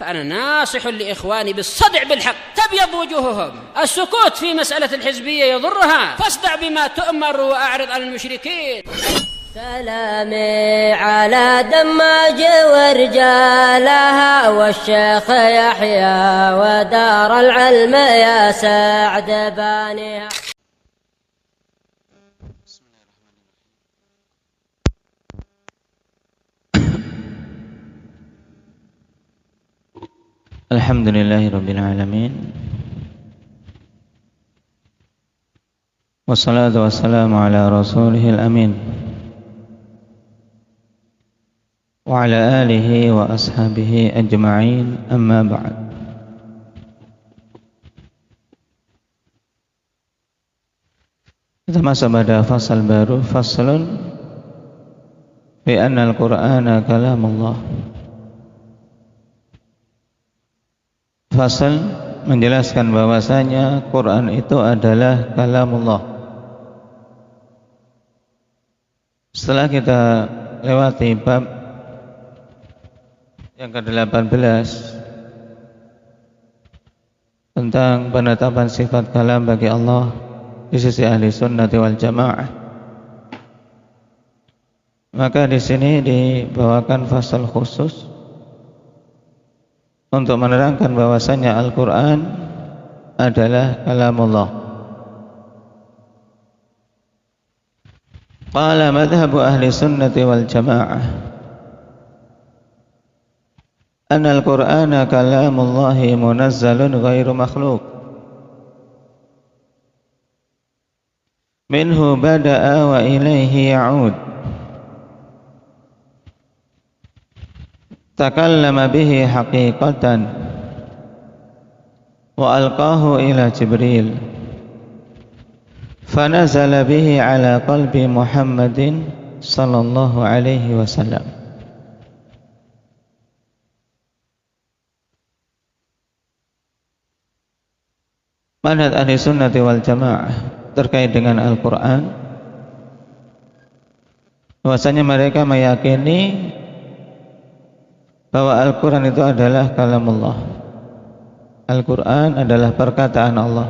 فأنا ناصح لإخواني بالصدع بالحق تبيض وجوههم. السكوت في مسألة الحزبية يضرها، فاصدع بما تؤمر وأعرض عن المشركين. سلامي على دماج ورجالها والشيخ يحيى ودار العلم يا سعد بانيها. Alhamdulillahirrabbilalamin. Wassalatu wassalamu ala rasulihil amin wa ala alihi wa ashabihi ajma'in, amma ba'd. Kita masuk pada fasal baru, faslun bi anna al-Qur'ana kalamullah. Fasal menjelaskan bahwasanya Quran itu adalah kalamullah. Setelah kita lewati bab yang ke-18 tentang penetapan sifat kalam bagi Allah di sisi ahli sunnati wal jamaah, maka di sini dibawakan fasal khusus untuk menerangkan bahwasanya Al-Quran adalah kalamullah. Qala madhabu ahli sunnati wal jamaah anna al-Qur'ana kalamullahi munazzalun ghairu makhluq minhu bada'a wa ilaihi ya'ud takallama bihi haqiqatan wa alqahu ila Jibril fanazala bihi ala qalbi Muhammadin sallallahu alaihi wasallam. Manhaj ahli sunnati wal jamaah terkait dengan Al-Quran, bahwasanya mereka meyakini bahwa Al-Quran itu adalah kalamullah. Al-Quran adalah perkataan Allah,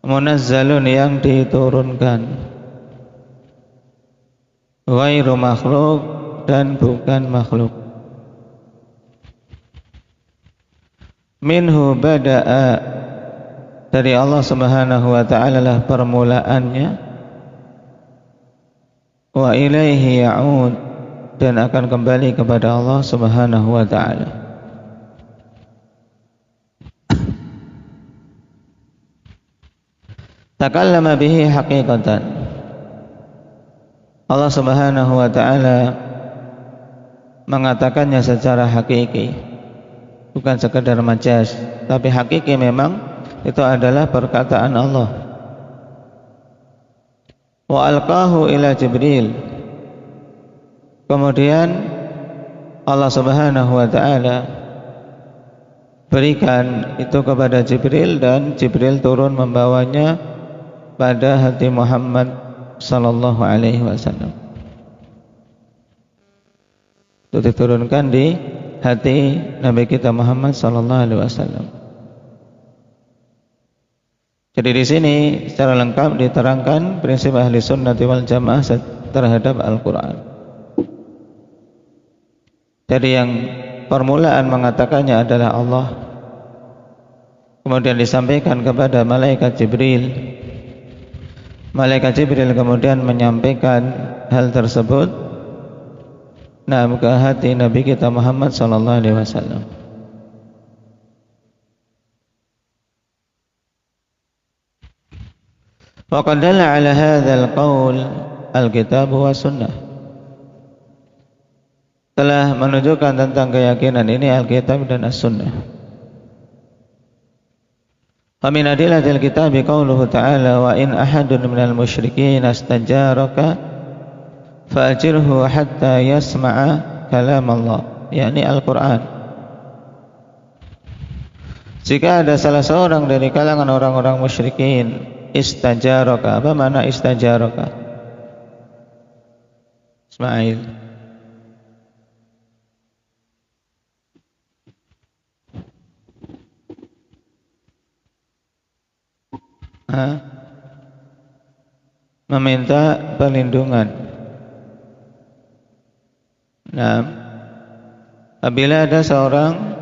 munazzalun yang diturunkan, ghairu makhluk dan bukan makhluk. Minhu bada'a, dari Allah subhanahu wa ta'ala lah permulaannya, wa ilaihi ya'ud, dan akan kembali kepada Allah subhanahu wa ta'ala. Takallama bihi haqiqatan, Allah subhanahu wa ta'ala mengatakannya secara hakiki, bukan sekedar majaz, tapi hakiki. Memang itu adalah perkataan Allah. Wa alqahu ila Jibril, kemudian Allah subhanahu wa ta'ala berikan itu kepada Jibril, dan Jibril turun membawanya pada hati Muhammad sallallahu alaihi wasallam. Itu diturunkan di hati Nabi kita Muhammad sallallahu alaihi wasallam. Jadi di sini secara lengkap diterangkan prinsip ahli sunnati wal jamaah terhadap Al-Quran. Jadi yang permulaan mengatakannya adalah Allah, kemudian disampaikan kepada malaikat Jibril. Malaikat Jibril kemudian menyampaikan hal tersebut ke hati Nabi kita Muhammad sallallahu alaihi wasallam. Wa qad dalla ala hadzal qaul al-kitab wa sunnah. Telah menunjukkan tentang keyakinan ini Alkitab dan As-Sunnah. Wa min adillatil kitabi qauluhu ta'ala wa in ahadun minal musyrikin astajaraka fa'ajirhu hatta yasma'a kalam Allah, yakni Al-Quran. Jika ada salah seorang dari kalangan orang-orang musyrikin istajaraka, apa makna istajaraka? Ismail. meminta perlindungan. Nah, apabila ada seorang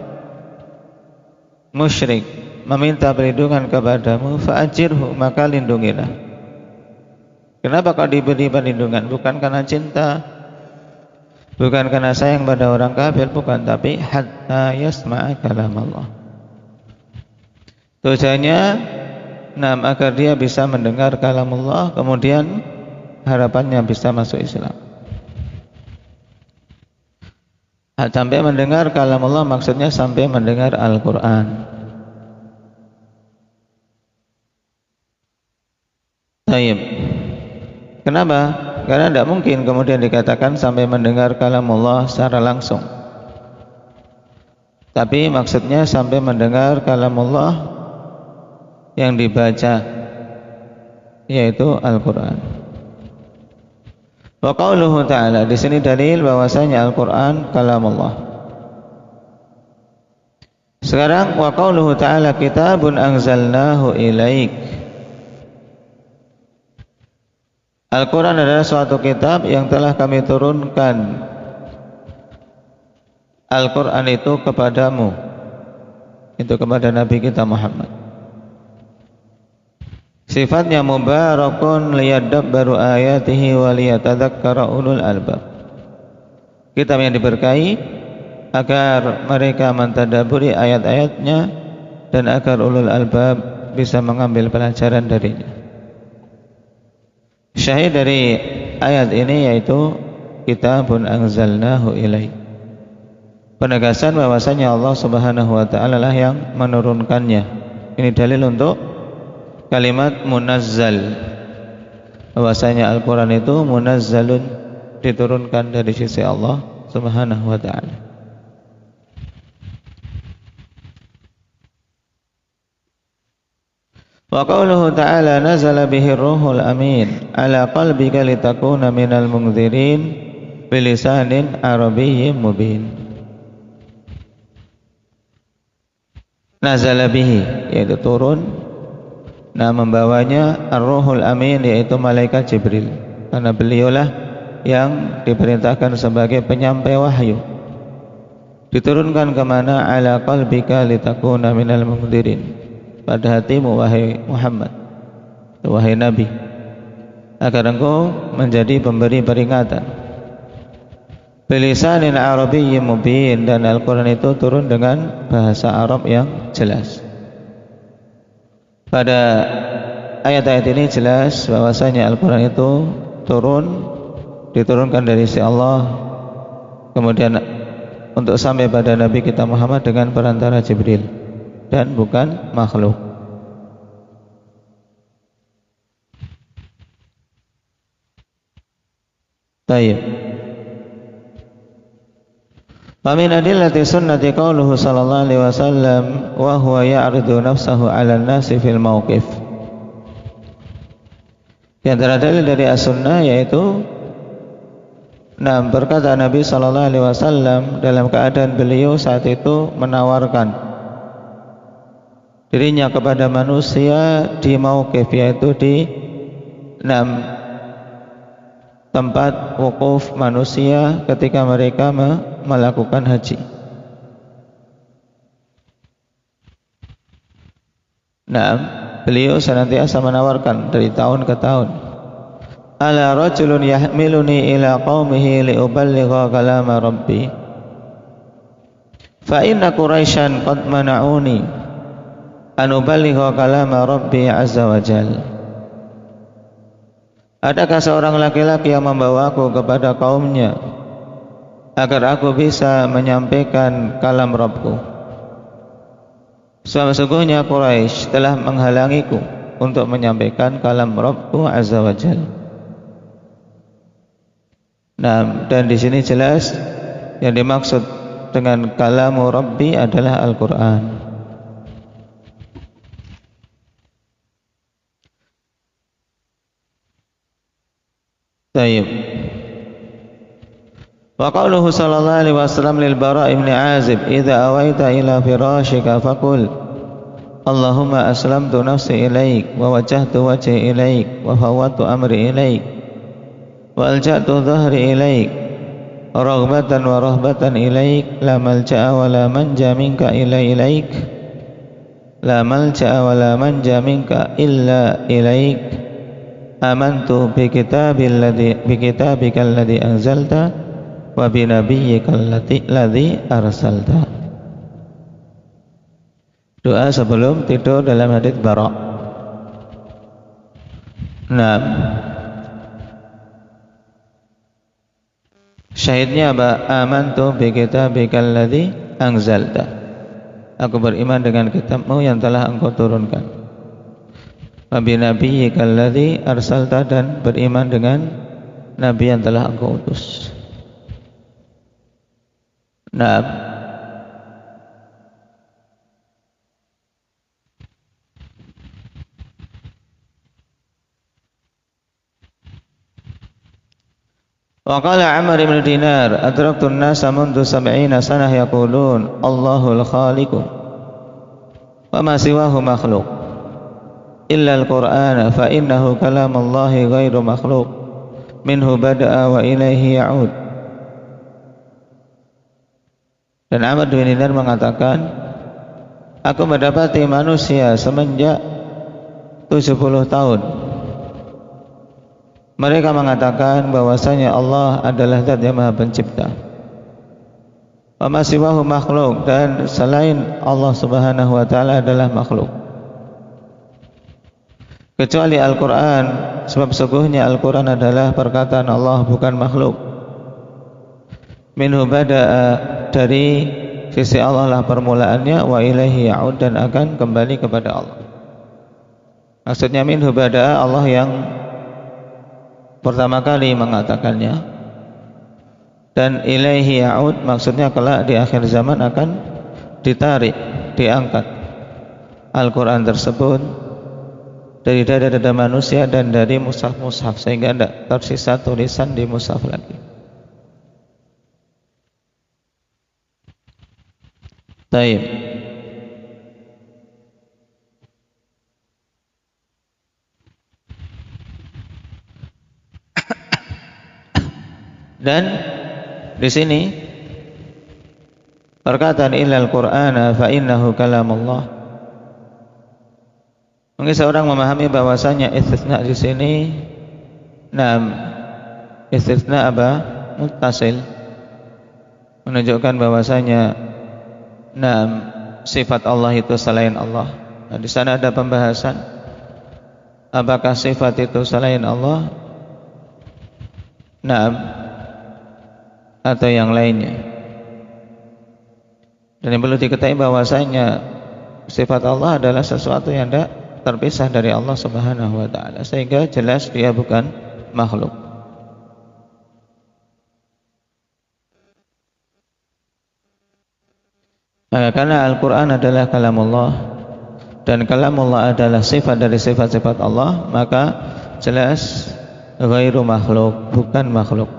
musyrik meminta perlindungan kepadamu, fa'ajirhu, maka lindungilah. Kenapa kau diberi perlindungan? Bukan karena cinta, bukan karena sayang pada orang kafir, bukan, tapi hatta yasma'a kalam Allah. Tujuannya agar dia bisa mendengar kalam Allah, kemudian harapannya bisa masuk Islam. Sampai mendengar kalam Allah maksudnya sampai mendengar Al-Quran. Taib. Kenapa? Karena tidak mungkin kemudian dikatakan sampai mendengar kalam Allah secara langsung. Tapi maksudnya sampai mendengar kalam Allah yang dibaca, yaitu Al-Quran. Wa qauluhu ta'ala, di sini dalil bahwasanya Al-Quran kalam Allah. Sekarang wa qauluhu ta'ala, kitabun anzalnahu ilaik. Al-Quran adalah suatu kitab yang telah kami turunkan. Al-Quran itu kepadamu, itu kepada Nabi kita Muhammad. Sifatnya mubarakun liyadabbaru ayatihi wa liyatadzakkara ulul albab. Kitab yang diberkahi agar mereka mentadabburi ayat-ayatnya dan agar ulul albab bisa mengambil pelajaran darinya. Syahid dari ayat ini yaitu kitabun anzalnahu ilaik. Penegasan bahwasanya Allah Subhanahu wa taala lah yang menurunkannya. Ini dalil untuk kalimat munazzal, bahwasanya Al-Quran itu munazzalun, diturunkan dari sisi Allah Subhanahu wa ta'ala. Wa qauluhu ta'ala nazala bihi ruhul amin ala qalbika litakuna minal munzirin bilisanin arabiyyin mubin. Nazala bihi, yaitu turun, membawanya Ar-Ruhul Amin, yaitu malaikat Jibril, karena beliaulah yang diperintahkan sebagai penyampai wahyu. Diturunkan kemana? Ala qalbika litakuna minal munzirin, pada hatimu wahai Muhammad, wahai Nabi, agar engkau menjadi pemberi peringatan. Bilisanin arabiyyin mubin, dan Al-Quran itu turun dengan bahasa Arab yang jelas. Pada ayat-ayat ini jelas bahwasanya Al-Quran itu diturunkan dari sisi Allah, kemudian untuk sampai pada Nabi kita Muhammad dengan perantara Jibril, dan bukan makhluk. Baik. Wa min adillati sunnati qauluhu sallallahu alaihi wasallam wa huwa ya'ridu nafsahu 'ala an-nasi fil mauqif. Di antara dalil dari as-sunnah yaitu berkata Nabi sallallahu alaihi wasallam dalam keadaan beliau saat itu menawarkan dirinya kepada manusia di mauqif, yaitu di tempat wukuf manusia ketika mereka melakukan haji. Beliau senantiasa menawarkan dari tahun ke tahun. Ala rajulun yahmiluni ila qaumihi liuballigha kalama rabbi. Fa inna Quraisyan qad mana'uni an uballigha kalama rabbi azza wa jalla. Adakah seorang laki-laki yang membawaku kepada kaumnya agar aku bisa menyampaikan kalam Rabbku? Sesungguhnya Quraisy telah menghalangiku untuk menyampaikan kalam Rabbku azza wa jalla. Dan di sini jelas yang dimaksud dengan kalamu Rabbi adalah Al-Quran. Tayyib. Wa qauluhu sallallahu alaihi wasallam lil Bara' ibn Azib, "Idza awaita ila firashika faqul Allahumma aslamtu nafsi ilaik wa wajjahtu wajhi ilaik wa fawwadtu amri ilaik wa alja'tu dhahri ilaik raghbatan wa rahbatan ilaik la malja'a wa la manja minka illa ilaik la malja'a wa la manja minka illa ilaik amantu bi kitabika alladhi anzalta wa bi nabiyyika alladhi arsalta. Doa sebelum tidur dalam hadits Bara'. Nah, syahidnya apa? Amantu bi kitabikal ladzi anzalta. Aku beriman dengan kitabmu yang telah engkau turunkan. Wa bi nabiyyikal ladzi arsalta, dan beriman dengan nabi yang telah engkau utus. Nah, wa qala Amr ibn Dinar adraktu an-nasa mundu 70 sanah yaqulun Allahul khaliqu wa ma siwahu makhluq illa al-Qur'ana fa innahu kalamullahi ghairu makhluq minhu bada'a wa ilaihi ya'ud. Dan Amr bin Dinar mengatakan, aku mendapati manusia semenjak 70 tahun mereka mengatakan bahwasanya Allah adalah Zat yang Maha Pencipta. Wa ma siwahu makhluk, dan selain Allah Subhanahu wa taala adalah makhluk. Kecuali Al-Qur'an, sebab sesungguhnya Al-Qur'an adalah perkataan Allah, bukan makhluk. Minhu bada'a, dari sisi Allah lah permulaannya, wa ilaihi ya'ud, dan akan kembali kepada Allah. Maksudnya minhu bada'a, Allah yang pertama kali mengatakannya, dan ilaihi ya'ud maksudnya kelak di akhir zaman akan ditarik, diangkat Al-Quran tersebut dari dada-dada manusia dan dari mushaf-mushaf, sehingga tidak tersisa tulisan di mushaf lagi. Baik. Dan di sini perkataan illal Qur'ana fa innahu kalamullah. Mungkin seorang memahami bahwasanya istisna di sini istisna apa? Muttasil, menunjukkan bahwasanya sifat Allah itu selain Allah. Nah, di sana ada pembahasan apakah sifat itu selain Allah atau yang lainnya. Dan yang perlu diketahui bahwasanya sifat Allah adalah sesuatu yang tidak terpisah dari Allah Subhanahu wa taala, sehingga jelas dia bukan makhluk. Karena Al-Qur'an adalah kalamullah dan kalamullah adalah sifat dari sifat-sifat Allah, maka jelas ghairu makhluk, bukan makhluk.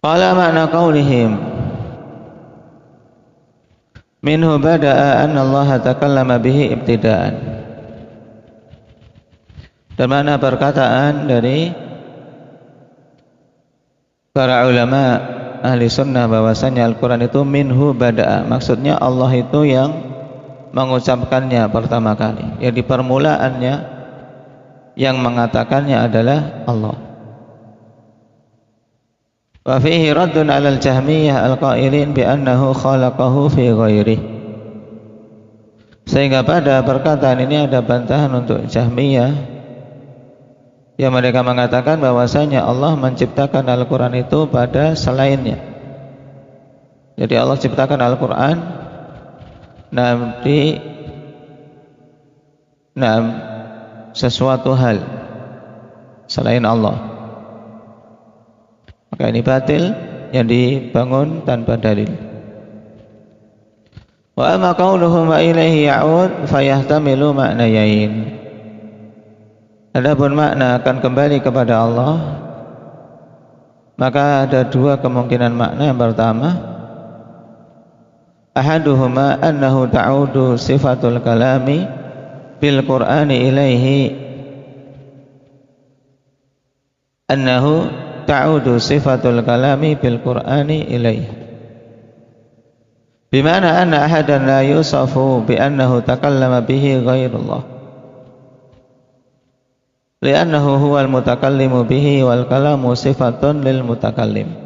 Qala ma'na qaulihim minhu bada'a anna Allah takallama bihi ibtida'an. Dan mana perkataan dari para ulama ahli sunnah bahwasanya Al-Quran itu minhu bada'a, maksudnya Allah itu yang mengucapkannya pertama kali, yang di permulaannya yang mengatakannya adalah Allah. Wa fihi raddun 'alal Jahmiyah al-qailin bi annahu khalaqahu fi ghairihi. Sehingga pada perkataan ini ada bantahan untuk Jahmiyah yang mereka mengatakan bahwasanya Allah menciptakan Al-Qur'an itu pada selainnya. Jadi Allah ciptakan Al-Qur'an di sesuatu hal selain Allah. Maka ini batil, yang dibangun tanpa dalil. Wa amma qauluhu wa ilaihi ya'ud fayahtamilu ma'nayain. Adapun makna akan kembali kepada Allah, maka ada dua kemungkinan makna. Yang pertama, ahaduhuma annahu ta'udu sifatul kalami bil Qur'ani ilaihi, annahu ta'udu sifatul kalami bil Qur'ani ilaihi, bimana anna ahadan la yusafu bi annahu takallama bihi ghairullah, li'annahu huwal mutakallimu bihi wal kalamu sifatun lil mutakallim.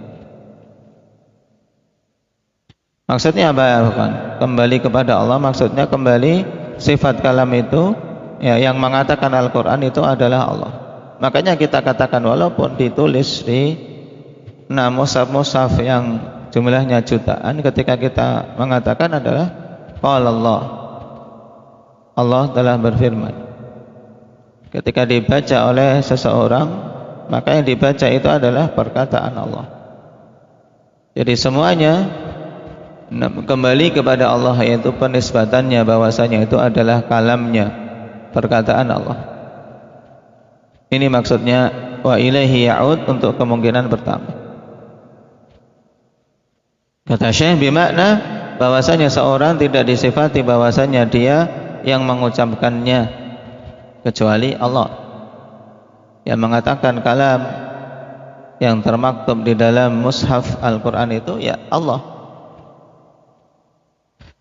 Maksudnya apa ya, bukan? Kembali kepada Allah, maksudnya kembali sifat kalam itu ya, yang mengatakan Al-Qur'an itu adalah Allah. Makanya kita katakan walaupun ditulis di mushaf-mushaf yang jumlahnya jutaan, ketika kita mengatakan adalah qala Allah, Allah telah berfirman. Ketika dibaca oleh seseorang, maka yang dibaca itu adalah perkataan Allah. Jadi semuanya kembali kepada Allah, yaitu penisbatannya bahwasanya itu adalah kalamnya, perkataan Allah. Ini maksudnya wa ilaihi ya'ud untuk kemungkinan pertama. Kata Syekh, bermakna bahwasanya seorang tidak disifati bahwasanya dia yang mengucapkannya kecuali Allah. Yang mengatakan kalam yang termaktub di dalam mushaf Al-Quran itu ya Allah.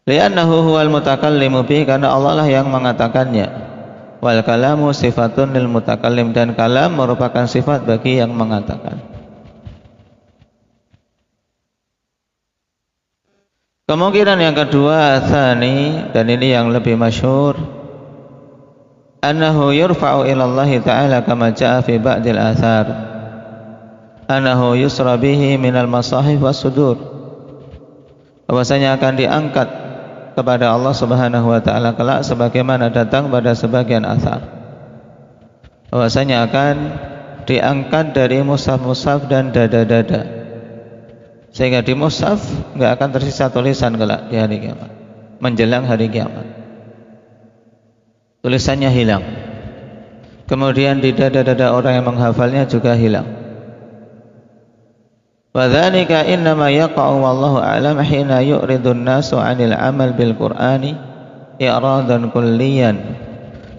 Li'annahu huwal mutakallimu bihi, karena Allah lah yang mengatakannya. Wal kalamu sifatun lil mutakallim, dan kalam merupakan sifat bagi yang mengatakan. Kemungkinan yang kedua, tsani, dan ini yang lebih masyhur, annahu yurfa'u ila Allah ta'ala kama ja'a fi ba'dil athar, annahu yusra bihi minal masahif was sudur, bahwasanya akan diangkat kepada Allah Subhanahu wa taala kelak sebagaimana datang pada sebagian athar, bahwasanya akan diangkat dari mushaf-mushaf dan dada-dada, sehingga di mushaf enggak akan tersisa tulisan kelak di hari kiamat, menjelang hari kiamat. Tulisannya hilang. Kemudian di dada-dada orang yang menghafalnya juga hilang. Wa dzalika innama yaqa'u wallahu a'lam hina yu'ridun nasu 'anil 'amal bil Qur'ani i'radan kulliyan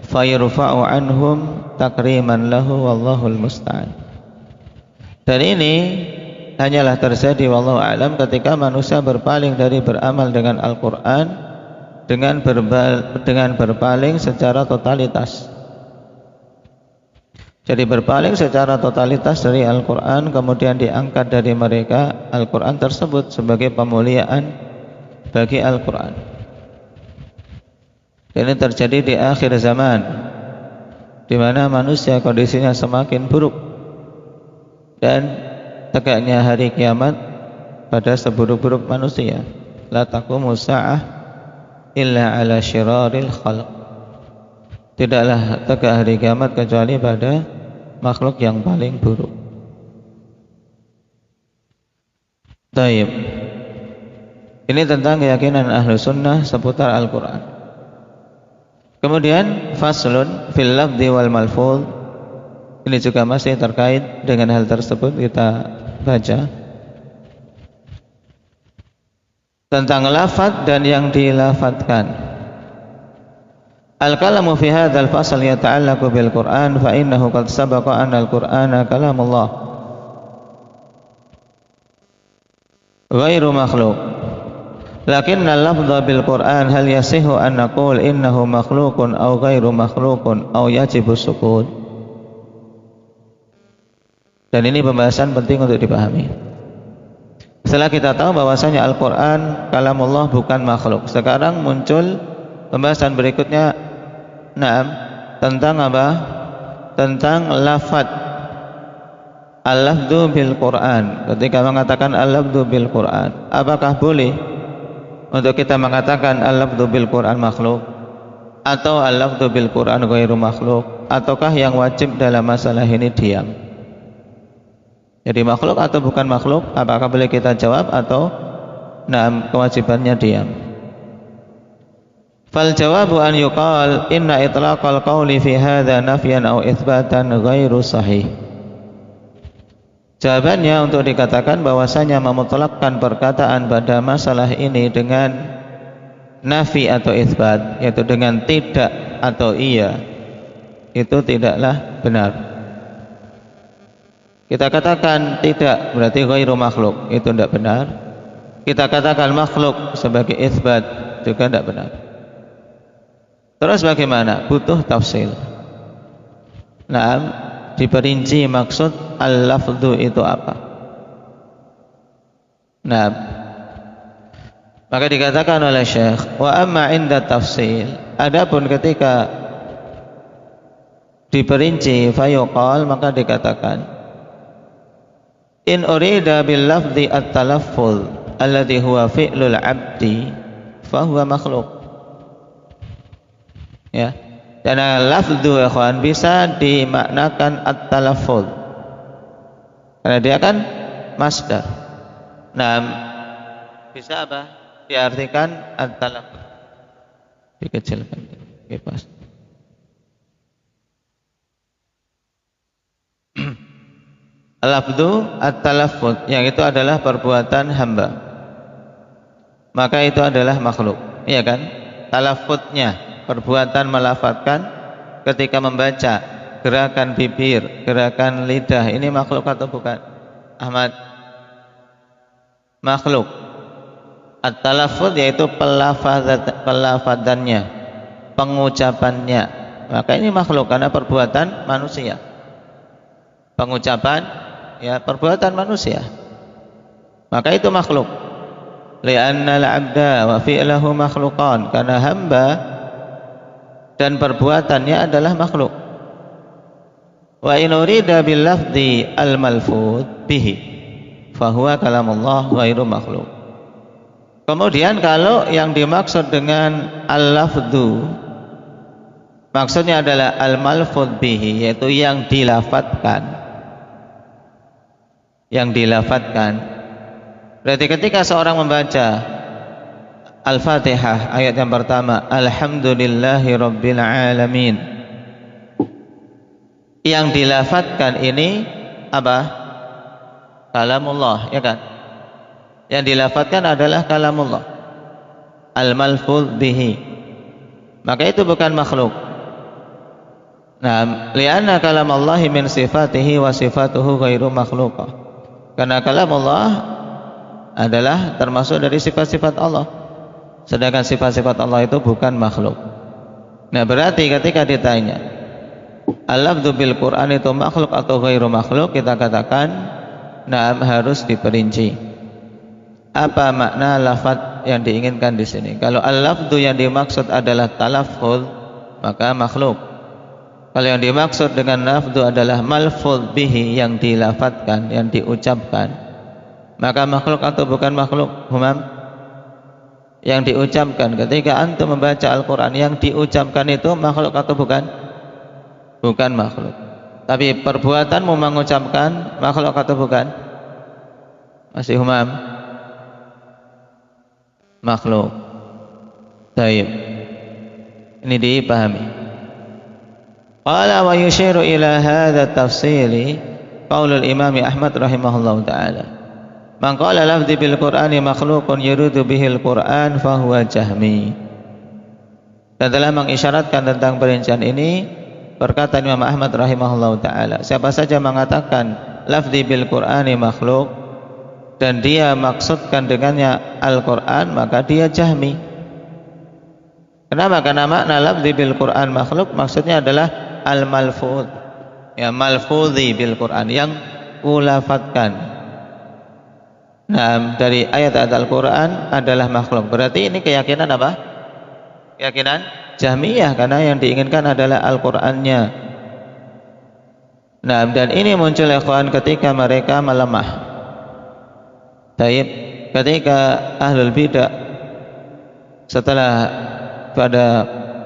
fayurfa'u 'anhum takriman lahu wallahul musta'an. Dan ini hanyalah terjadi wallahu a'lam ketika manusia berpaling dari beramal dengan Al-Qur'an dengan berpaling secara totalitas. Jadi berpaling secara totalitas dari Al-Quran, kemudian diangkat dari mereka Al-Quran tersebut sebagai pemuliaan bagi Al-Quran. Ini terjadi di akhir zaman, di mana manusia kondisinya semakin buruk, dan tegaknya hari kiamat pada seburuk-buruk manusia. La taqumu sa'ah illa ala syiraril khalq. Tidaklah tegak hari kiamat kecuali pada makhluk yang paling buruk. Taib. Ini tentang keyakinan ahlu sunnah seputar Al-Quran. Kemudian faslun fil lafzi wal malfuz. Ini juga masih terkait dengan hal tersebut, kita baca tentang lafaz dan yang dilafadzkan. Al-kalamu fi hadzal fasl yata'allaqu bil Qur'an fa innahu qad sabaqa anna al-Qur'ana kalamullah ghairu makhluq. Lakinna al-lafdha bil Qur'an hal yasihu an naqul innahu makhluqun aw ghairu makhluqun aw yajibu sukut. Dan ini pembahasan penting untuk dipahami. Setelah kita tahu bahwasanya Al-Quran kalamullah bukan makhluk, sekarang muncul pembahasan berikutnya, tentang apa? Tentang lafaz al-lafdhu bil Quran. Ketika mengatakan al-lafdhu bil Quran, apakah boleh untuk kita mengatakan al-lafdhu bil Quran makhluk, atau al-lafdhu bil Quran ghairu makhluk, ataukah yang wajib dalam masalah ini diam? Jadi makhluk atau bukan makhluk, apakah boleh kita jawab atau kewajibannya diam? Fal jawabu an yuqal inna itlaqal qawli fi hadha nafyan aw itsbatan ghairu sahih. Jawabannya untuk dikatakan bahwasanya memutlakkan perkataan pada masalah ini dengan nafi atau itsbat, yaitu dengan tidak atau iya, itu tidaklah benar. Kita katakan tidak berarti ghairu makhluk, itu tidak benar. Kita katakan makhluk sebagai itsbat juga tidak benar. Terus bagaimana? Butuh tafsil. Nah, diperinci maksud al-lafdhu itu apa. Nah, maka dikatakan oleh Syekh, wa amma inda tafsil, adapun ketika diperinci fayuqal, maka dikatakan in urida bil lafdhi at-talaffuz alladhi huwa fi'lul 'abdi fa huwa makhluk. Ya. Dan lafdhu ya kawan bisa dimaknakan at-talaffuz. Karena dia kan masdar. Nah, bisa apa? Diartikan at-talaffuz. Dikecilkan. Oke, pas. Lafdhu at-talaffuz, yang itu adalah perbuatan hamba. Maka itu adalah makhluk. Iya kan? Talaffuznya, perbuatan melafadzkan ketika membaca, gerakan bibir, gerakan lidah, ini makhluk atau bukan? Ahmad, makhluk. At-talaffuz yaitu pelafadzannya, pengucapannya. Maka ini makhluk karena perbuatan manusia. Pengucapan, ya, perbuatan manusia. Maka itu makhluk. Li'anna al-'abda wa fi'lahu makhluqan, karena hamba dan perbuatannya adalah makhluk. Wa in urida bil lafzi al malfuz bihi fa huwa kalamullah ghairu makhluk. Kemudian kalau yang dimaksud dengan al-lafdhu maksudnya adalah al malfuz bihi, yaitu yang dilafadzkan. Yang dilafadzkan. Berarti ketika seorang membaca Al-Fatihah ayat yang pertama, Alhamdulillahi Rabbil Alamin, yang dilafadzkan ini apa? Kalamullah, ya kan? Yang dilafadzkan adalah kalamullah, al-malfuz bihi. Maka itu bukan makhluk. Nah, li'anna kalamallahi min sifatihi wa sifatuhu ghairu makhluqah. Karena kalamullah adalah termasuk dari sifat-sifat Allah, sedangkan sifat-sifat Allah itu bukan makhluk. Nah, berarti ketika ditanya al-lafdhu bil Quran itu makhluk atau ghairu makhluk, kita katakan nah harus diperinci apa makna lafaz yang diinginkan di sini. Kalau al-lafdhu yang dimaksud adalah talaffuz, maka makhluk. Kalau yang dimaksud dengan lafdhu adalah malfuz bihi, yang dilafadzkan, yang diucapkan, maka makhluk atau bukan makhluk? Humam, yang diucapkan ketika antum membaca Al-Quran, yang diucapkan itu makhluk atau bukan? Bukan makhluk. Tapi perbuatanmu mengucapkan makhluk atau bukan? Masih humam? Makhluk. Baik. Ini dipahami. Qala wa yushiru ila hadha tafsili qaulul Imam Ahmad rahimahullahu ta'ala. Man qala lafzi bil Qur'ani makhluqun yuridu bihil Qur'an fahuwa jahmi. Dan telah mengisyaratkan tentang perincian ini perkataan Imam Ahmad rahimahullahu ta'ala, siapa saja mengatakan lafzi bil Qur'ani makhluk dan dia maksudkan dengannya Al-Qur'an, maka dia jahmi. Kenapa? Karena makna lafzi bil Qur'an makhluk maksudnya adalah al-malfuz, ya, malfuzi bil Qur'an, yang kulafatkan. Nah, dari ayat-ayat Al-Qur'an adalah makhluk. Berarti ini keyakinan apa? Keyakinan Jahmiyah, karena yang diinginkan adalah Al-Qur'annya. Nah, dan ini muncul ikhwan ketika mereka melemah. Taib, ketika ahlul bidah setelah pada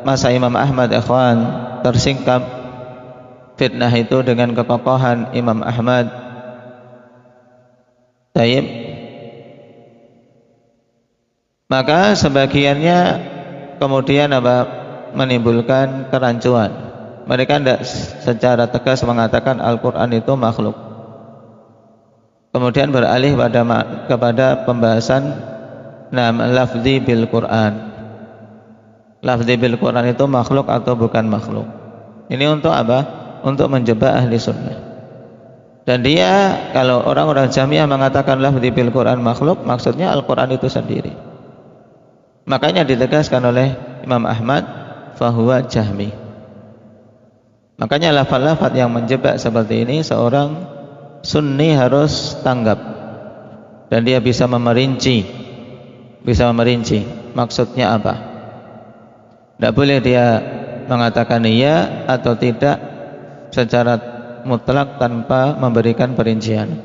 masa Imam Ahmad ikhwan tersingkap fitnah itu dengan kekokohan Imam Ahmad. Taib, maka sebagiannya kemudian menimbulkan kerancuan. Mereka tidak secara tegas mengatakan Al-Quran itu makhluk. Kemudian beralih kepada pembahasan lafzi bil Quran. Lafzi bil Quran itu makhluk atau bukan makhluk. Ini untuk apa? Untuk menjebak ahli sunnah. Dan dia, kalau orang-orang Jahmiyah mengatakan lafzi bil Quran makhluk, maksudnya Al-Quran itu sendiri. Makanya ditegaskan oleh Imam Ahmad, fahuwa jahmi. Makanya lafaz-lafaz yang menjebak seperti ini seorang sunni harus tanggap, dan dia bisa memerinci maksudnya apa. Tidak boleh dia mengatakan iya atau tidak secara mutlak tanpa memberikan perincian.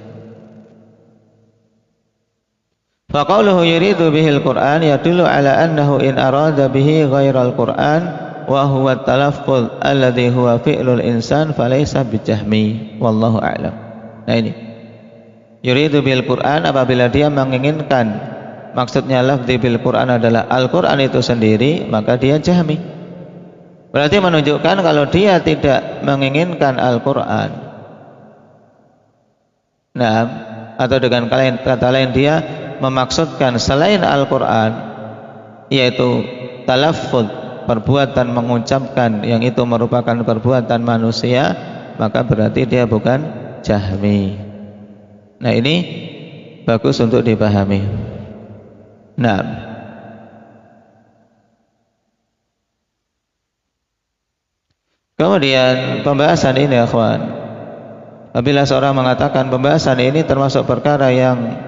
Faqauluhu yuridu bihil Qur'an yadullu ala annahu in arada bihi ghairal Qur'an wa huwa talaffuz alladhi huwa fi'lul insan falaysa bijahmi wallahu a'lam. Nah ini yuridu bil Qur'an, apabila dia menginginkan maksudnya lafzi bil Qur'an adalah Al-Qur'an itu sendiri, maka dia jahmi. Berarti menunjukkan kalau dia tidak menginginkan Al-Qur'an, atau dengan kata lain dia memaksudkan selain Al-Qur'an, yaitu talaffuz, perbuatan mengucapkan yang itu merupakan perbuatan manusia, maka berarti dia bukan jahmi. Nah ini bagus untuk dipahami. Kemudian pembahasan ini, akhwan, apabila seorang mengatakan pembahasan ini termasuk perkara yang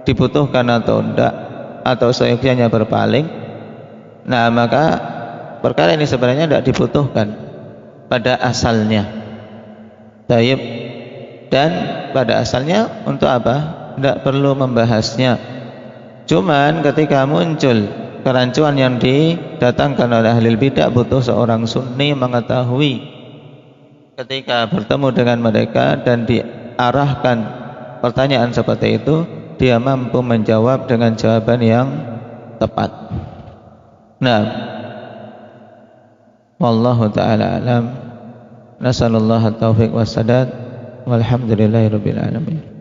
dibutuhkan atau tidak, atau seyogyanya berpaling, maka perkara ini sebenarnya tidak dibutuhkan pada asalnya. Tayyib. Dan pada asalnya untuk apa? Tidak perlu membahasnya. Cuman ketika muncul kerancuan yang didatangkan oleh ahli bidah, butuh seorang sunni mengetahui ketika bertemu dengan mereka dan diarahkan pertanyaan seperti itu, dia mampu menjawab dengan jawaban yang tepat. Wallahu ta'ala alam. Nasallallahu at-taufiq wassadad. Walhamdulillahirabbil alamin.